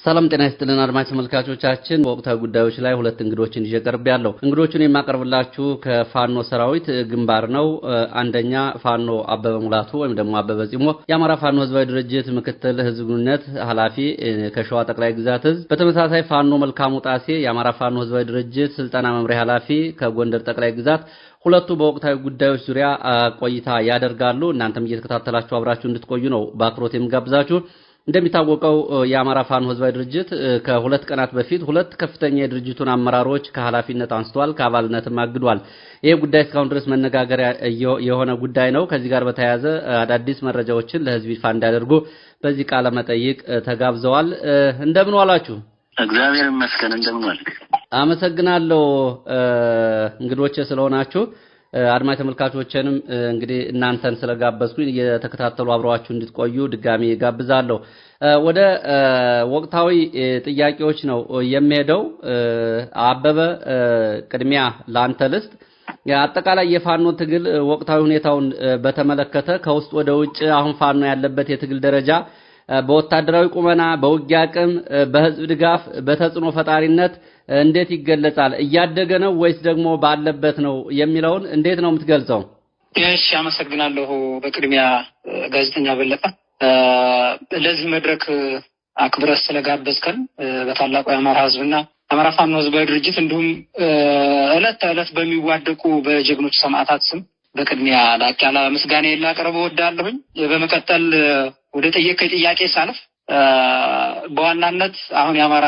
ሰላም ጤና ይስጥልን አድማጭ ተመልካቾቻችን ወቅታዊ ጉዳዮች ላይ ሁለት እንግዶችን ይቀርባለሁ። እንግዶቹን የማቀርብላችሁ ከፋኖ ሰራዊት ግንባር ነው። አንደኛ ፋኖ አበበ ሙላቱ ወይም ደግሞ አበበ ጺሞ የአማራ ፋኖ ህዝባዊ ድርጅት ምክትል ህዝብ ግንኙነት ኃላፊ ከሸዋ ጠቅላይ ግዛት ህዝብ፣ በተመሳሳይ ፋኖ መልካሙ ጣሴ የአማራ ፋኖ ህዝባዊ ድርጅት ስልጠና መምሪያ ኃላፊ ከጎንደር ጠቅላይ ግዛት ሁለቱ በወቅታዊ ጉዳዮች ዙሪያ ቆይታ ያደርጋሉ። እናንተም እየተከታተላችሁ አብራችሁ እንድትቆዩ ነው በአክብሮት የምጋብዛችሁ። እንደሚታወቀው የአማራ ፋኖ ህዝባዊ ድርጅት ከሁለት ቀናት በፊት ሁለት ከፍተኛ የድርጅቱን አመራሮች ከኃላፊነት አንስቷል፣ ከአባልነትም አግዷል። ይሄ ጉዳይ እስካሁን ድረስ መነጋገሪያ የሆነ ጉዳይ ነው። ከዚህ ጋር በተያያዘ አዳዲስ መረጃዎችን ለህዝብ ይፋ እንዲያደርጉ በዚህ ቃለ መጠይቅ ተጋብዘዋል። እንደምን ዋላችሁ? እግዚአብሔር ይመስገን። እንደምን ዋልክ? አመሰግናለሁ እንግዶቼ ስለሆናችሁ። አድማጭ ተመልካቾችንም እንግዲህ እናንተን ስለጋበዝኩኝ እየተከታተሉ አብራችሁ እንድትቆዩ ድጋሚ ጋብዛለሁ። ወደ ወቅታዊ ጥያቄዎች ነው የሚሄደው። አበበ ቅድሚያ ላንተ ልስጥ። አጠቃላይ የፋኖ ትግል ወቅታዊ ሁኔታውን በተመለከተ ከውስጥ ወደ ውጭ አሁን ፋኖ ያለበት የትግል ደረጃ በወታደራዊ ቁመና፣ በውጊያ አቅም፣ በህዝብ ድጋፍ፣ በተጽዕኖ ፈጣሪነት እንዴት ይገለጻል? እያደገ ነው ወይስ ደግሞ ባለበት ነው የሚለውን እንዴት ነው የምትገልጸው? እሺ፣ አመሰግናለሁ። በቅድሚያ ጋዜጠኛ በለጠ ለዚህ መድረክ አክብረህ ስለጋበዝከን በታላቁ የአማራ ህዝብና የአማራ ፋኖ ህዝባዊ ድርጅት እንዲሁም ዕለት ተዕለት በሚዋደቁ በጀግኖች ሰማዕታት ስም በቅድሚያ ላቅ ያለ ምስጋና ላቀርብ እወዳለሁኝ። በመቀጠል ወደ ጠየቀኝ ጥያቄ ሳልፍ በዋናነት አሁን የአማራ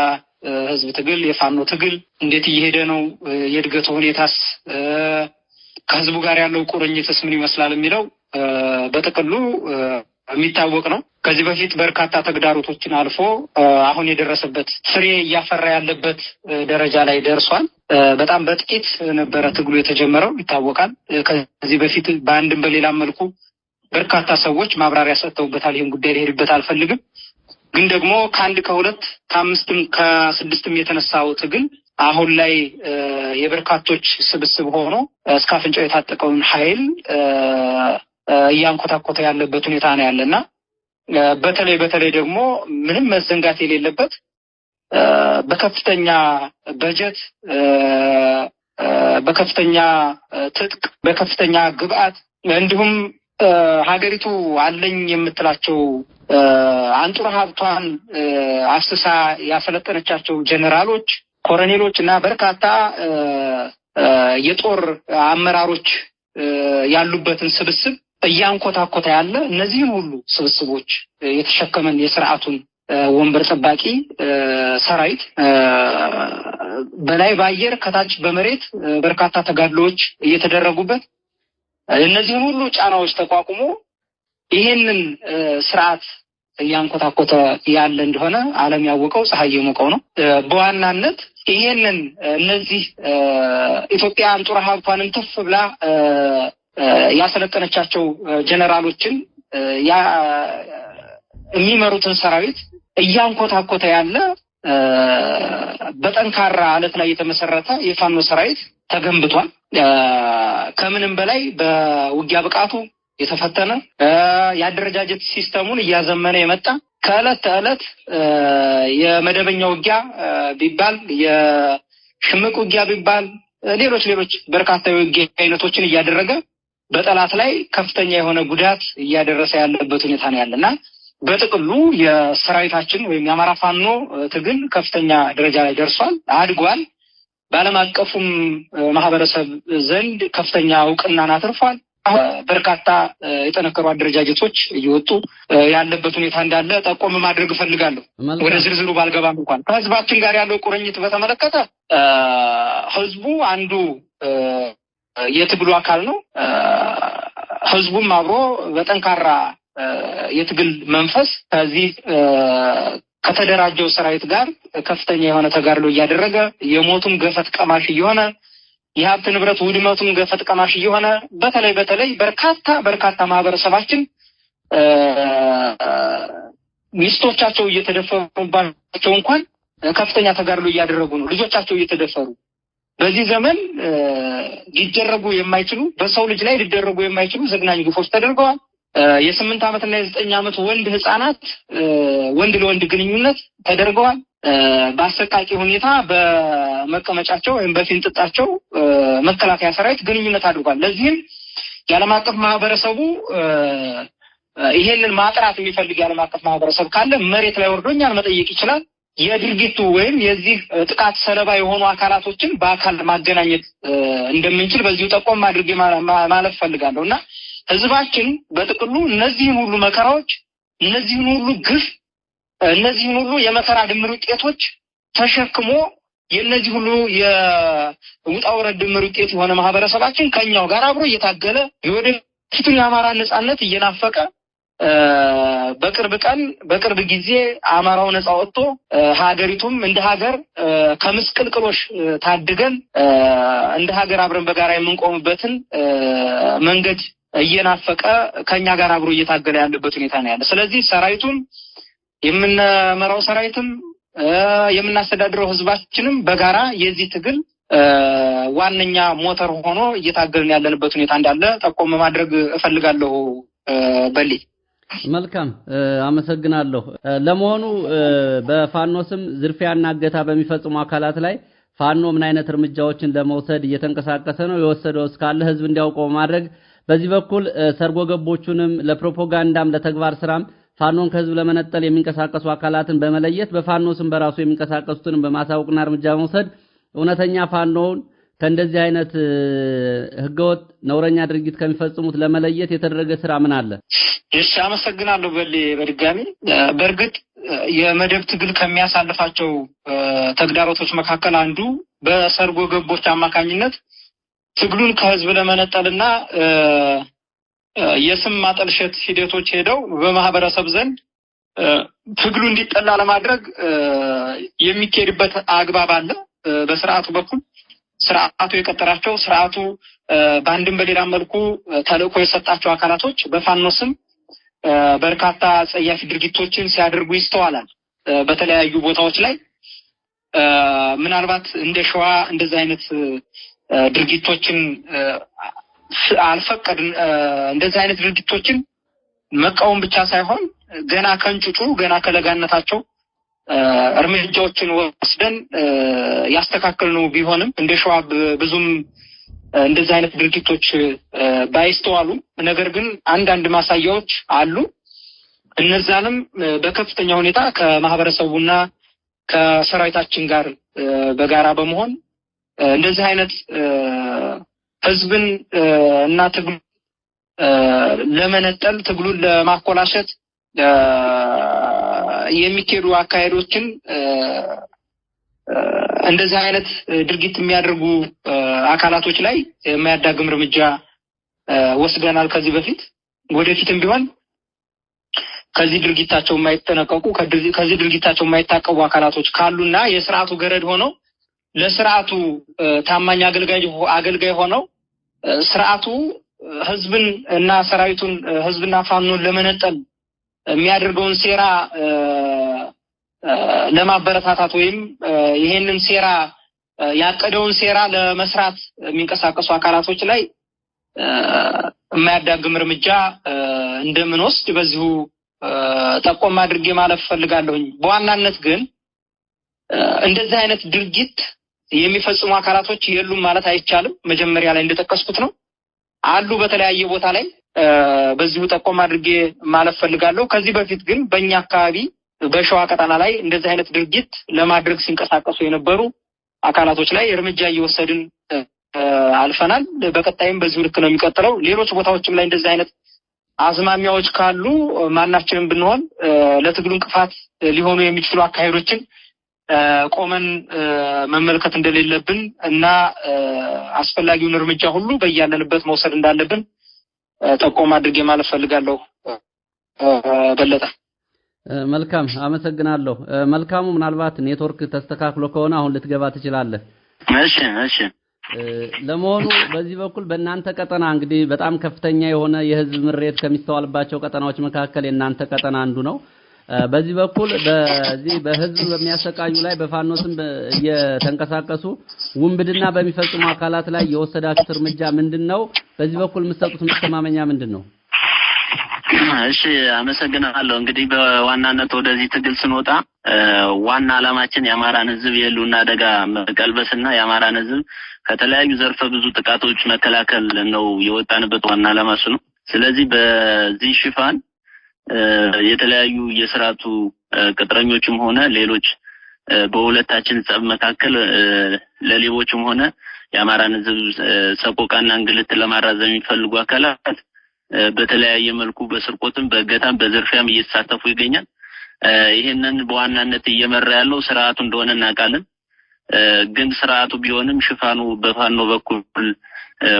ህዝብ ትግል የፋኖ ትግል እንዴት እየሄደ ነው፣ የእድገቱ ሁኔታስ፣ ከህዝቡ ጋር ያለው ቁርኝትስ ምን ይመስላል የሚለው በጥቅሉ የሚታወቅ ነው። ከዚህ በፊት በርካታ ተግዳሮቶችን አልፎ አሁን የደረሰበት ፍሬ እያፈራ ያለበት ደረጃ ላይ ደርሷል። በጣም በጥቂት ነበረ ትግሉ የተጀመረው ይታወቃል። ከዚህ በፊት በአንድም በሌላም መልኩ በርካታ ሰዎች ማብራሪያ ሰጥተውበታል። ይህን ጉዳይ ልሄድበት አልፈልግም። ግን ደግሞ ከአንድ ከሁለት ከአምስትም ከስድስትም የተነሳው ትግል አሁን ላይ የበርካቶች ስብስብ ሆኖ እስከ አፍንጫው የታጠቀውን ኃይል እያንኮታኮተ ያለበት ሁኔታ ነው ያለና በተለይ ደግሞ ምንም መዘንጋት የሌለበት በከፍተኛ በጀት፣ በከፍተኛ ትጥቅ፣ በከፍተኛ ግብአት እንዲሁም ሀገሪቱ አለኝ የምትላቸው አንጡራ ሀብቷን አስሳ ያሰለጠነቻቸው ጀነራሎች፣ ኮሎኔሎች እና በርካታ የጦር አመራሮች ያሉበትን ስብስብ እያንኮታኮተ ያለ እነዚህን ሁሉ ስብስቦች የተሸከመን የስርዓቱን ወንበር ጠባቂ ሰራዊት በላይ በአየር ከታች በመሬት በርካታ ተጋድሎዎች እየተደረጉበት እነዚህን ሁሉ ጫናዎች ተቋቁሞ ይሄንን ስርዓት እያንኮታኮተ ያለ እንደሆነ ዓለም ያወቀው ፀሐይ የሞቀው ነው። በዋናነት ይሄንን እነዚህ ኢትዮጵያ አንጡራ ሀብቷን ትፍ ብላ ያሰለጠነቻቸው ጀነራሎችን የሚመሩትን ሰራዊት እያንኮታኮተ ያለ በጠንካራ አለት ላይ የተመሰረተ የፋኖ ሰራዊት ተገንብቷል። ከምንም በላይ በውጊያ ብቃቱ የተፈተነ የአደረጃጀት ሲስተሙን እያዘመነ የመጣ ከዕለት ተዕለት የመደበኛ ውጊያ ቢባል የሽምቅ ውጊያ ቢባል ሌሎች በርካታ የውጊያ አይነቶችን እያደረገ በጠላት ላይ ከፍተኛ የሆነ ጉዳት እያደረሰ ያለበት ሁኔታ ነው ያለና በጥቅሉ የሰራዊታችን ወይም የአማራ ፋኖ ትግል ከፍተኛ ደረጃ ላይ ደርሷል፣ አድጓል። በዓለም አቀፉም ማህበረሰብ ዘንድ ከፍተኛ እውቅናን አትርፏል። በርካታ የጠነከሩ አደረጃጀቶች እየወጡ ያለበት ሁኔታ እንዳለ ጠቆም ማድረግ እፈልጋለሁ። ወደ ዝርዝሩ ባልገባም እንኳን ከህዝባችን ጋር ያለው ቁርኝት በተመለከተ ህዝቡ አንዱ የትግሉ አካል ነው። ህዝቡም አብሮ በጠንካራ የትግል መንፈስ ከዚህ ከተደራጀው ሰራዊት ጋር ከፍተኛ የሆነ ተጋድሎ እያደረገ የሞቱም ገፈት ቀማሽ እየሆነ የሀብት ንብረት ውድመቱም ገፈት ቀማሽ እየሆነ በተለይ በርካታ ማህበረሰባችን ሚስቶቻቸው እየተደፈሩባቸው እንኳን ከፍተኛ ተጋድሎ እያደረጉ ነው። ልጆቻቸው እየተደፈሩ በዚህ ዘመን ሊደረጉ የማይችሉ በሰው ልጅ ላይ ሊደረጉ የማይችሉ ዘግናኝ ግፎች ተደርገዋል። የ8 ዓመት እና የ9 ዓመት ወንድ ህፃናት ወንድ ለወንድ ግንኙነት ተደርገዋል። በአሰቃቂ ሁኔታ በመቀመጫቸው ወይም በፊንጥጣቸው መከላከያ ሰራዊት ግንኙነት አድርጓል። ለዚህም የዓለም አቀፍ ማህበረሰቡ ይሄንን ማጥራት የሚፈልግ የዓለም አቀፍ ማህበረሰብ ካለ መሬት ላይ ወርዶ እኛን መጠየቅ ይችላል። የድርጊቱ ወይም የዚህ ጥቃት ሰለባ የሆኑ አካላቶችን በአካል ማገናኘት እንደምንችል በዚሁ ጠቆም አድርጌ ማለት ፈልጋለሁና ህዝባችን በጥቅሉ እነዚህን ሁሉ መከራዎች፣ እነዚህን ሁሉ ግፍ፣ እነዚህን ሁሉ የመከራ ድምር ውጤቶች ተሸክሞ የነዚህ ሁሉ የውጣው ረድ ድምር ውጤት የሆነ ማህበረሰባችን ከኛው ጋር አብሮ እየታገለ የወደፊቱን የአማራ ነጻነት እየናፈቀ በቅርብ ጊዜ አማራው ነጻ ወጥቶ ሀገሪቱም እንደ ሀገር ከምስቅልቅሎሽ ታድገን እንደ ሀገር አብረን በጋራ የምንቆምበትን መንገድ እየናፈቀ ከኛ ጋር አብሮ እየታገለ ያለበት ሁኔታ ነው ያለ። ስለዚህ ሰራዊቱም የምንመራው ሰራዊትም የምናስተዳድረው ህዝባችንም በጋራ የዚህ ትግል ዋነኛ ሞተር ሆኖ እየታገልን ያለንበት ሁኔታ እንዳለ ጠቆም ማድረግ እፈልጋለሁ። በሊ መልካም አመሰግናለሁ። ለመሆኑ በፋኖ ስም ዝርፊያና እገታ በሚፈጽሙ አካላት ላይ ፋኖ ምን አይነት እርምጃዎችን ለመውሰድ እየተንቀሳቀሰ ነው? የወሰደው እስካለ ህዝብ እንዲያውቀው ማድረግ በዚህ በኩል ሰርጎ ገቦቹንም ለፕሮፓጋንዳም ለተግባር ስራም ፋኖን ከህዝብ ለመነጠል የሚንቀሳቀሱ አካላትን በመለየት በፋኖ ስም በራሱ የሚንቀሳቀሱትን በማሳወቅና እርምጃ መውሰድ እውነተኛ ፋኖን ከእንደዚህ አይነት ህገወጥ ነውረኛ ድርጊት ከሚፈጽሙት ለመለየት የተደረገ ስራ ምን አለ? እሺ አመሰግናለሁ። በድጋሚ በእርግጥ የመደብ ትግል ከሚያሳልፋቸው ተግዳሮቶች መካከል አንዱ በሰርጎ ገቦች አማካኝነት ትግሉን ከህዝብ ለመነጠልና የስም ማጠልሸት ሂደቶች ሄደው በማህበረሰብ ዘንድ ትግሉ እንዲጠላ ለማድረግ የሚካሄድበት አግባብ አለ። በስርዓቱ በኩል ስርዓቱ የቀጠራቸው ስርዓቱ በአንድም በሌላ መልኩ ተልእኮ የሰጣቸው አካላቶች በፋኖ ስም በርካታ ጸያፊ ድርጊቶችን ሲያደርጉ ይስተዋላል። በተለያዩ ቦታዎች ላይ ምናልባት እንደ ሸዋ እንደዚህ አይነት ድርጊቶችን አልፈቀድን። እንደዚህ አይነት ድርጊቶችን መቃወም ብቻ ሳይሆን ገና ከንጩጩ ገና ከለጋነታቸው እርምጃዎችን ወስደን ያስተካከልነው ቢሆንም እንደ ሸዋ ብዙም እንደዚህ አይነት ድርጊቶች ባይስተዋሉ፣ ነገር ግን አንዳንድ ማሳያዎች አሉ። እነዛንም በከፍተኛ ሁኔታ ከማህበረሰቡና ከሰራዊታችን ጋር በጋራ በመሆን እንደዚህ አይነት ህዝብን እና ትግሉን ለመነጠል ትግሉን ለማኮላሸት የሚካሄዱ አካሄዶችን እንደዚህ አይነት ድርጊት የሚያደርጉ አካላቶች ላይ የማያዳግም እርምጃ ወስደናል። ከዚህ በፊት ወደፊትም ቢሆን ከዚህ ድርጊታቸው የማይጠነቀቁ ከዚህ ድርጊታቸው የማይታቀቡ አካላቶች ካሉና የስርዓቱ ገረድ ሆነው ለስርዓቱ ታማኝ አገልጋይ ሆነው ስርዓቱ ህዝብን እና ሰራዊቱን ህዝብና ፋኖን ለመነጠል የሚያደርገውን ሴራ ለማበረታታት ወይም ይሄንን ሴራ ያቀደውን ሴራ ለመስራት የሚንቀሳቀሱ አካላቶች ላይ የማያዳግም እርምጃ እንደምንወስድ በዚሁ ጠቆም አድርጌ ማለፍ ፈልጋለሁኝ። በዋናነት ግን እንደዚህ አይነት ድርጊት የሚፈጽሙ አካላቶች የሉም ማለት አይቻልም። መጀመሪያ ላይ እንደተጠቀስኩት ነው አሉ በተለያየ ቦታ ላይ በዚሁ ጠቆም አድርጌ ማለፍ ፈልጋለሁ። ከዚህ በፊት ግን በእኛ አካባቢ በሸዋ ቀጠና ላይ እንደዚህ አይነት ድርጊት ለማድረግ ሲንቀሳቀሱ የነበሩ አካላቶች ላይ እርምጃ እየወሰድን አልፈናል። በቀጣይም በዚሁ ልክ ነው የሚቀጥለው። ሌሎች ቦታዎችም ላይ እንደዚህ አይነት አዝማሚያዎች ካሉ ማናችንም ብንሆን ለትግሉ እንቅፋት ሊሆኑ የሚችሉ አካሄዶችን ቆመን መመልከት እንደሌለብን እና አስፈላጊውን እርምጃ ሁሉ በያለንበት መውሰድ እንዳለብን ጠቆም አድርጌ ማለት ፈልጋለሁ። በለጠ መልካም አመሰግናለሁ። መልካሙ ምናልባት ኔትወርክ ተስተካክሎ ከሆነ አሁን ልትገባ ትችላለህ። እሺ ለመሆኑ በዚህ በኩል በእናንተ ቀጠና እንግዲህ በጣም ከፍተኛ የሆነ የህዝብ ምሬት ከሚስተዋልባቸው ቀጠናዎች መካከል የእናንተ ቀጠና አንዱ ነው። በዚህ በኩል በዚህ በህዝብ በሚያሰቃዩ ላይ በፋኖ ስም እየተንቀሳቀሱ ውንብድና በሚፈጽሙ አካላት ላይ የወሰዳችሁት እርምጃ ምንድነው? በዚህ በኩል የምትሰጡት መተማመኛ ምንድነው? እሺ አመሰግናለሁ። እንግዲህ በዋናነት ወደዚህ ትግል ስንወጣ ዋና ዓላማችን የአማራን ህዝብ የህልውና አደጋ መቀልበስና የአማራን ህዝብ ከተለያዩ ዘርፈ ብዙ ጥቃቶች መከላከል ነው የወጣንበት ዋና ዓላማ እሱ ነው። ስለዚህ በዚህ ሽፋን የተለያዩ የሥርዓቱ ቅጥረኞችም ሆነ ሌሎች በሁለታችን ጸብ መካከል ለሌቦችም ሆነ የአማራን ህዝብ ሰቆቃና እንግልት ለማራዘም የሚፈልጉ አካላት በተለያየ መልኩ በስርቆትም በእገታም በዝርፊያም እየተሳተፉ ይገኛል። ይሄንን በዋናነት እየመራ ያለው ስርዓቱ እንደሆነ እናውቃለን። ግን ስርዓቱ ቢሆንም ሽፋኑ በፋኖ በኩል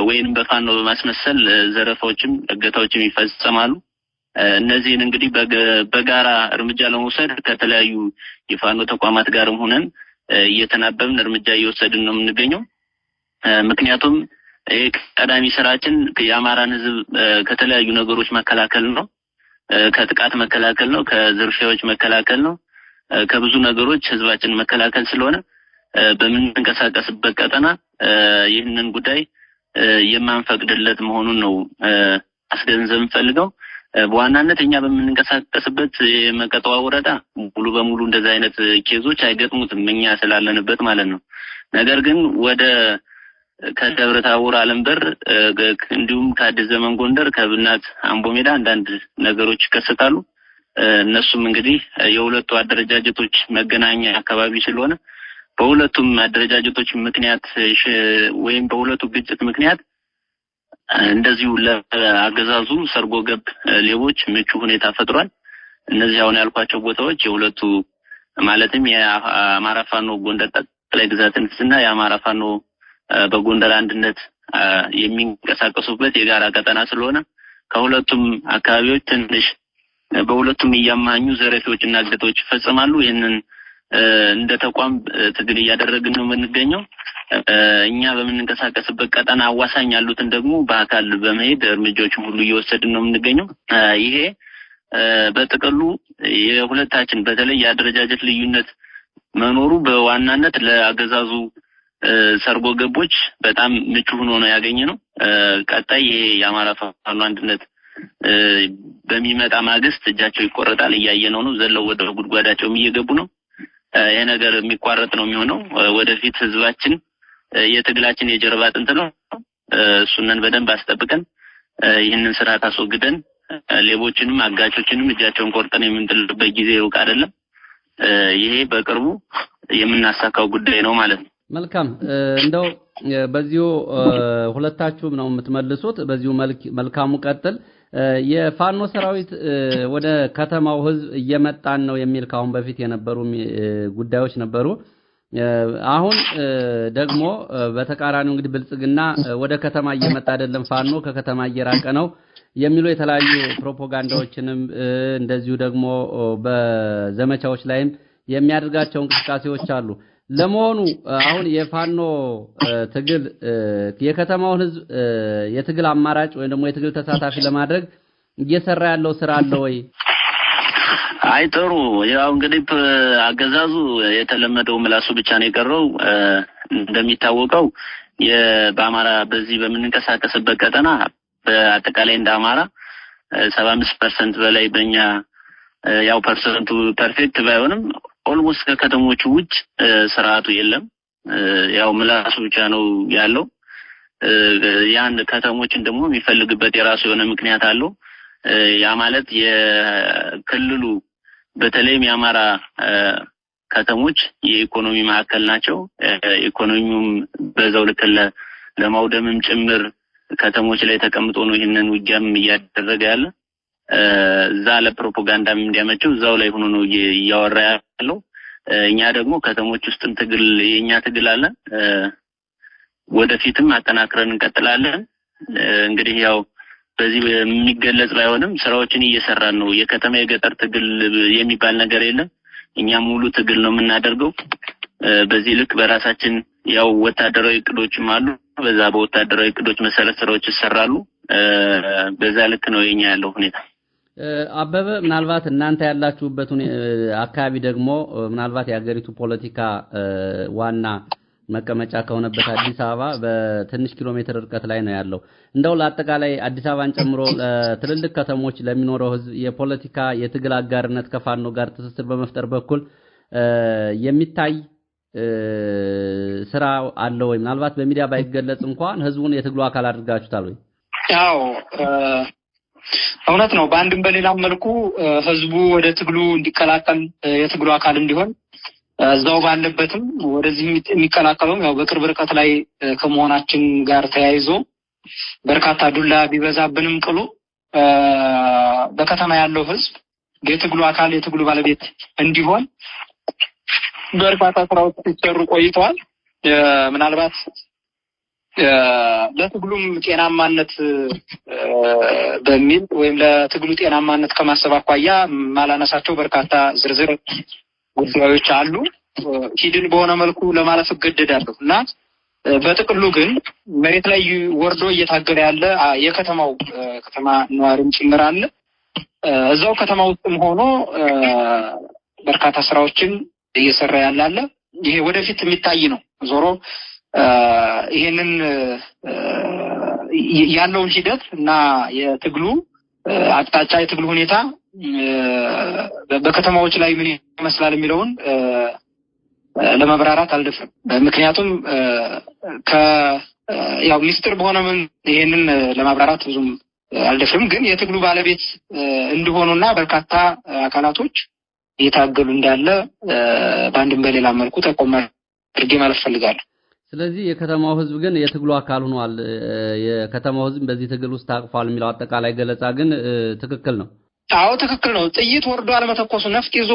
ወይንም በፋኖ በማስመሰል ዘረፋዎችም እገታዎችም ይፈጸማሉ። እነዚህን እንግዲህ በጋራ እርምጃ ለመውሰድ ከተለያዩ የፋኖ ተቋማት ጋርም ሆነን እየተናበብን እርምጃ እየወሰድን ነው የምንገኘው። ምክንያቱም ቀዳሚ ስራችን የአማራን ህዝብ ከተለያዩ ነገሮች መከላከል ነው፣ ከጥቃት መከላከል ነው፣ ከዝርፊያዎች መከላከል ነው፣ ከብዙ ነገሮች ህዝባችን መከላከል ስለሆነ በምንንቀሳቀስበት ቀጠና ይህንን ጉዳይ የማንፈቅድለት መሆኑን ነው አስገንዘብ እንፈልገው። በዋናነት እኛ በምንንቀሳቀስበት የመቀጠዋ ወረዳ ሙሉ በሙሉ እንደዛ አይነት ኬዞች አይገጥሙትም እኛ ስላለንበት ማለት ነው። ነገር ግን ወደ ከደብረ ታቦር አለምበር እንዲሁም ከአዲስ ዘመን ጎንደር ከብናት አምቦ ሜዳ አንዳንድ ነገሮች ይከሰታሉ። እነሱም እንግዲህ የሁለቱ አደረጃጀቶች መገናኛ አካባቢ ስለሆነ በሁለቱም አደረጃጀቶች ምክንያት ወይም በሁለቱ ግጭት ምክንያት እንደዚሁ ለአገዛዙ ሰርጎ ገብ ሌቦች ምቹ ሁኔታ ፈጥሯል። እነዚህ አሁን ያልኳቸው ቦታዎች የሁለቱ ማለትም የአማራ ፋኖ ጎንደር ጠቅላይ ግዛትና የአማራ ፋኖ በጎንደር አንድነት የሚንቀሳቀሱበት የጋራ ቀጠና ስለሆነ ከሁለቱም አካባቢዎች ትንሽ በሁለቱም እያማኙ ዘረፊዎችና እገታዎች ይፈጸማሉ። ይሄንን እንደ ተቋም ትግል እያደረግን ነው የምንገኘው። እኛ በምንንቀሳቀስበት ቀጠና አዋሳኝ ያሉትን ደግሞ በአካል በመሄድ እርምጃዎችን ሁሉ እየወሰድን ነው የምንገኘው። ይሄ በጥቅሉ የሁለታችን በተለይ የአደረጃጀት ልዩነት መኖሩ በዋናነት ለአገዛዙ ሰርጎ ገቦች በጣም ምቹ ሆኖ ነው ያገኘነው። ቀጣይ ይሄ የአማራ ፋኖ አንድነት በሚመጣ ማግስት እጃቸው ይቆረጣል እያየነው ነው። ዘለው ወደ ጉድጓዳቸውም እየገቡ ነው። ይሄ ነገር የሚቋረጥ ነው የሚሆነው። ወደፊት ህዝባችን የትግላችን የጀርባ አጥንት ነው። እሱንን በደንብ አስጠብቀን ይህንን ስርዓት አስወግደን ሌቦችንም አጋቾችንም እጃቸውን ቆርጠን የምንጥልበት ጊዜ ሩቅ አይደለም። ይሄ በቅርቡ የምናሳካው ጉዳይ ነው ማለት ነው። መልካም እንደው በዚሁ ሁለታችሁም ነው የምትመልሱት። በዚሁ መልካሙ ቀጥል። የፋኖ ሰራዊት ወደ ከተማው ህዝብ እየመጣን ነው የሚል ካሁን በፊት የነበሩ ጉዳዮች ነበሩ። አሁን ደግሞ በተቃራኒው እንግዲህ ብልጽግና ወደ ከተማ እየመጣ አይደለም ፋኖ ከከተማ እየራቀ ነው የሚሉ የተለያዩ ፕሮፓጋንዳዎችንም እንደዚሁ ደግሞ በዘመቻዎች ላይም የሚያደርጋቸው እንቅስቃሴዎች አሉ። ለመሆኑ አሁን የፋኖ ትግል የከተማውን ህዝብ የትግል አማራጭ ወይ ደግሞ የትግል ተሳታፊ ለማድረግ እየሰራ ያለው ስራ አለ ወይ? አይ ጥሩ። ያው እንግዲህ አገዛዙ የተለመደው ምላሱ ብቻ ነው የቀረው። እንደሚታወቀው በአማራ በዚህ በምንንቀሳቀስበት ቀጠና በአጠቃላይ እንደ አማራ 75% በላይ በእኛ ያው ፐርሰንቱ ፐርፌክት ባይሆንም ኦልሞስት ከከተሞቹ ውጭ ስርዓቱ የለም። ያው ምላሱ ብቻ ነው ያለው። ያን ከተሞችን ደግሞ የሚፈልግበት የራሱ የሆነ ምክንያት አለው። ያ ማለት የክልሉ በተለይም የአማራ ከተሞች የኢኮኖሚ ማዕከል ናቸው። ኢኮኖሚውም በዛው ልክ ለማውደምም ጭምር ከተሞች ላይ ተቀምጦ ነው ይሄንን ውጊያም እያደረገ ያለ። እዛ ለፕሮፓጋንዳም እንዲያመቸው እዛው ላይ ሆኖ ነው እያወራ ያለው። እኛ ደግሞ ከተሞች ውስጥም ትግል የኛ ትግል አለ። ወደፊትም አጠናክረን እንቀጥላለን። እንግዲህ ያው በዚህ የሚገለጽ ባይሆንም ስራዎችን እየሰራን ነው። የከተማ የገጠር ትግል የሚባል ነገር የለም። እኛ ሙሉ ትግል ነው የምናደርገው። በዚህ ልክ በራሳችን ያው ወታደራዊ እቅዶችም አሉ። በዛ በወታደራዊ እቅዶች መሰረት ስራዎች ይሰራሉ። በዛ ልክ ነው የኛ ያለው ሁኔታ። አበበ ምናልባት እናንተ ያላችሁበት አካባቢ ደግሞ ምናልባት የሀገሪቱ ፖለቲካ ዋና መቀመጫ ከሆነበት አዲስ አበባ በትንሽ ኪሎ ሜትር ርቀት ላይ ነው ያለው። እንደው ለአጠቃላይ አዲስ አበባን ጨምሮ ለትልልቅ ከተሞች ለሚኖረው ህዝብ የፖለቲካ የትግል አጋርነት ከፋኖ ጋር ትስስር በመፍጠር በኩል የሚታይ ስራ አለ ወይ? ምናልባት በሚዲያ ባይገለጽ እንኳን ህዝቡን የትግሉ አካል አድርጋችሁታል ወይ? ያው እውነት ነው። በአንድም በሌላም መልኩ ህዝቡ ወደ ትግሉ እንዲቀላቀል የትግሉ አካል እንዲሆን እዛው ባለበትም ወደዚህ የሚቀላቀለው ያው በቅርብ ርቀት ላይ ከመሆናችን ጋር ተያይዞ በርካታ ዱላ ቢበዛብንም ቅሉ በከተማ ያለው ህዝብ የትግሉ አካል የትግሉ ባለቤት እንዲሆን በርካታ ስራዎች ሲሰሩ ቆይተዋል። ምናልባት ለትግሉም ጤናማነት በሚል ወይም ለትግሉ ጤናማነት ከማሰብ አኳያ ማላነሳቸው በርካታ ዝርዝር ጉዳዮች አሉ። ሂድን በሆነ መልኩ ለማለፍ እገደዳለሁ እና በጥቅሉ ግን መሬት ላይ ወርዶ እየታገለ ያለ የከተማው ከተማ ነዋሪም ጭምር አለ። እዛው ከተማ ውስጥም ሆኖ በርካታ ስራዎችን እየሰራ ያለ ይሄ ወደፊት የሚታይ ነው። ዞሮ ይሄንን ያለውን ሂደት እና የትግሉ አቅጣጫ የትግሉ ሁኔታ በከተማዎች ላይ ምን ይመስላል የሚለውን ለማብራራት አልደፍርም። ምክንያቱም ያው ሚስጥር በሆነ ምን ይሄንን ለማብራራት ብዙም አልደፍርም። ግን የትግሉ ባለቤት እንደሆኑና በርካታ አካላቶች እየታገሉ እንዳለ በአንድም በሌላ መልኩ ጠቆም አድርጌ ማለት ፈልጋለሁ። ስለዚህ የከተማው ህዝብ ግን የትግሉ አካል ሆኗል፣ የከተማው ህዝብ በዚህ ትግል ውስጥ ታቅፏል የሚለው አጠቃላይ ገለጻ ግን ትክክል ነው? አዎ ትክክል ነው። ጥይት ወርዶ አለመተኮሱ፣ ነፍጥ ይዞ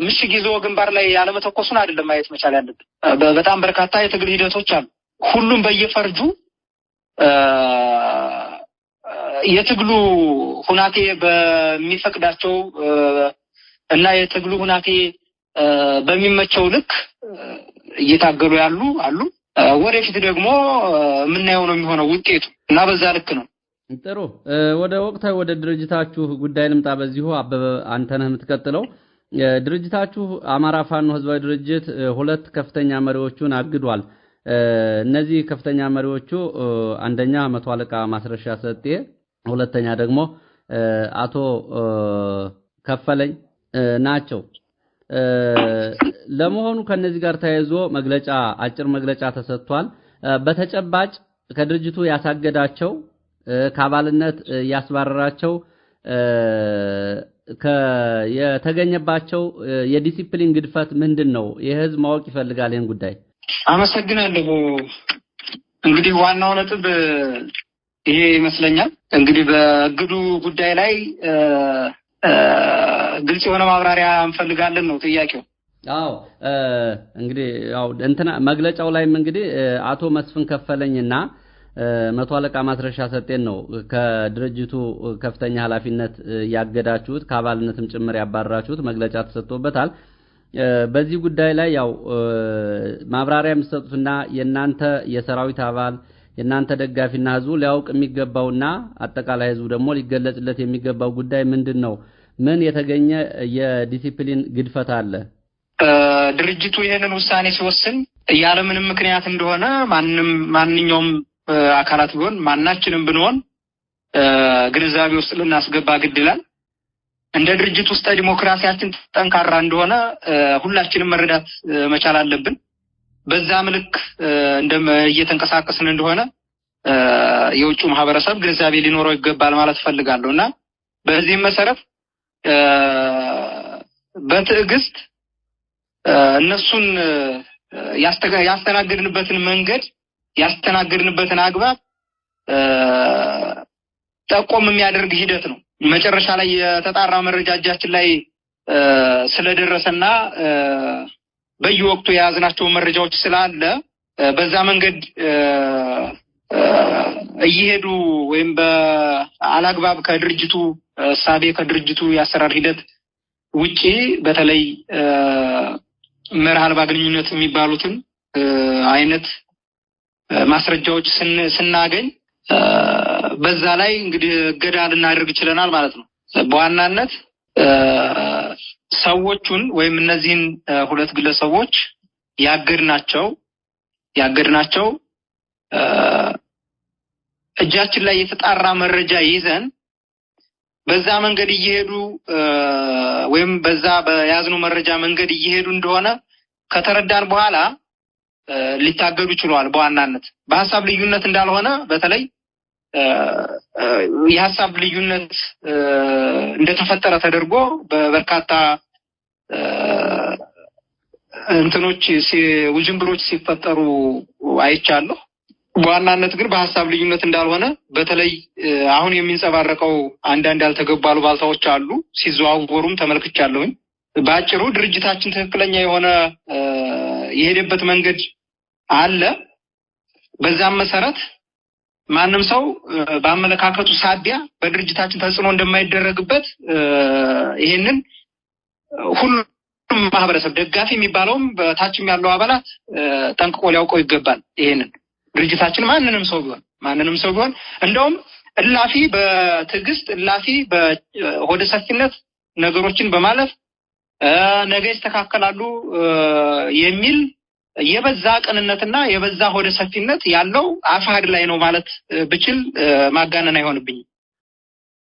ምሽግ ይዞ ግንባር ላይ አለመተኮሱን አይደለም ማየት መቻል ያለብን። በጣም በርካታ የትግል ሂደቶች አሉ። ሁሉም በየፈርጁ የትግሉ ሁናቴ በሚፈቅዳቸው እና የትግሉ ሁናቴ በሚመቸው ልክ እየታገሉ ያሉ አሉ። ወደፊት ደግሞ የምናየው ነው የሚሆነው ውጤቱ እና በዛ ልክ ነው። ጥሩ። ወደ ወቅታዊ ወደ ድርጅታችሁ ጉዳይ ልምጣ። በዚሁ አበበ አንተ ነህ የምትቀጥለው። ድርጅታችሁ አማራ ፋኖ ህዝባዊ ድርጅት ሁለት ከፍተኛ መሪዎቹን አግዷል። እነዚህ ከፍተኛ መሪዎቹ አንደኛ መቶ አለቃ ማስረሻ ሰጤ፣ ሁለተኛ ደግሞ አቶ ከፈለኝ ናቸው። ለመሆኑ ከነዚህ ጋር ተያይዞ አጭር መግለጫ ተሰጥቷል። በተጨባጭ ከድርጅቱ ያሳገዳቸው ከአባልነት ያስባረራቸው የተገኘባቸው የዲሲፕሊን ግድፈት ምንድነው? የህዝብ ማወቅ ይፈልጋል ይሄን ጉዳይ። አመሰግናለሁ። እንግዲህ ዋናው ነጥብ ይሄ ይመስለኛል። እንግዲህ በእግዱ ጉዳይ ላይ ግልጽ የሆነ ማብራሪያ እንፈልጋለን ነው ጥያቄው። አዎ እንግዲህ ያው እንትና መግለጫው ላይም እንግዲህ አቶ መስፍን ከፈለኝና መቶ አለቃ ማስረሻ ሰጤን ነው ከድርጅቱ ከፍተኛ ኃላፊነት ያገዳችሁት ከአባልነትም ጭምር ያባረራችሁት መግለጫ ተሰጥቶበታል። በዚህ ጉዳይ ላይ ያው ማብራሪያ የምትሰጡትና የናንተ የሰራዊት አባል የናንተ ደጋፊና ህዝቡ ሊያውቅ የሚገባውና አጠቃላይ ህዝቡ ደግሞ ሊገለጽለት የሚገባው ጉዳይ ምንድነው? ምን የተገኘ የዲሲፕሊን ግድፈት አለ? ድርጅቱ ይሄንን ውሳኔ ሲወስን ያለ ምንም ምክንያት እንደሆነ ማንኛውም አካላት ቢሆን ማናችንም ብንሆን ግንዛቤ ውስጥ ልናስገባ ግድ ይላል። እንደ ድርጅት ውስጥ ዲሞክራሲያችን ጠንካራ እንደሆነ ሁላችንም መረዳት መቻል አለብን። በዛ ምልክ እየተንቀሳቀስን እንደሆነ የውጭው ማህበረሰብ ግንዛቤ ሊኖረው ይገባል ማለት ፈልጋለሁና በዚህ መሰረት በትዕግስት እነሱን ያስተናግድንበትን መንገድ ያስተናግድንበትን አግባብ ጠቆም የሚያደርግ ሂደት ነው። መጨረሻ ላይ የተጣራ መረጃ እጃችን ላይ ስለደረሰና በየወቅቱ የያዝናቸው መረጃዎች ስላለ በዛ መንገድ እየሄዱ ወይም በአላግባብ ከድርጅቱ ሳቤ ከድርጅቱ ያሰራር ሂደት ውጪ በተለይ መርህ አልባ ግንኙነት የሚባሉትን አይነት ማስረጃዎች ስናገኝ በዛ ላይ እንግዲህ እገዳ ልናደርግ ይችላል ማለት ነው። በዋናነት ሰዎቹን ወይም እነዚህን ሁለት ግለሰቦች ያገድናቸው እጃችን ላይ የተጣራ መረጃ ይዘን በዛ መንገድ እየሄዱ ወይም በዛ በያዝነው መረጃ መንገድ እየሄዱ እንደሆነ ከተረዳን በኋላ ሊታገዱ ይችላል። በዋናነት በሐሳብ ልዩነት እንዳልሆነ በተለይ የሐሳብ ልዩነት እንደተፈጠረ ተደርጎ በበርካታ እንትኖች ውጅንብሮች ሲፈጠሩ አይቻለሁ። በዋናነት ግን በሐሳብ ልዩነት እንዳልሆነ በተለይ አሁን የሚንጸባረቀው አንዳንድ ያልተገቡ አሉባልታዎች አሉ ሲዘዋወሩም ተመልክቻለሁኝ። በአጭሩ ድርጅታችን ትክክለኛ የሆነ የሄደበት መንገድ አለ። በዛም መሰረት ማንም ሰው በአመለካከቱ ሳቢያ በድርጅታችን ተጽዕኖ እንደማይደረግበት ይሄንን ሁሉም ማህበረሰብ ደጋፊ የሚባለውም በታችም ያለው አባላት ጠንቅቆ ሊያውቀው ይገባል። ይሄንን ድርጅታችን ማንንም ሰው ቢሆን እንደውም እላፊ በትዕግስት እላፊ በሆደ ሰፊነት ነገሮችን በማለፍ ነገ ይስተካከላሉ የሚል የበዛ ቅንነትና የበዛ ሆደ ሰፊነት ያለው አፋሕድ ላይ ነው ማለት ብችል ማጋነን አይሆንብኝም።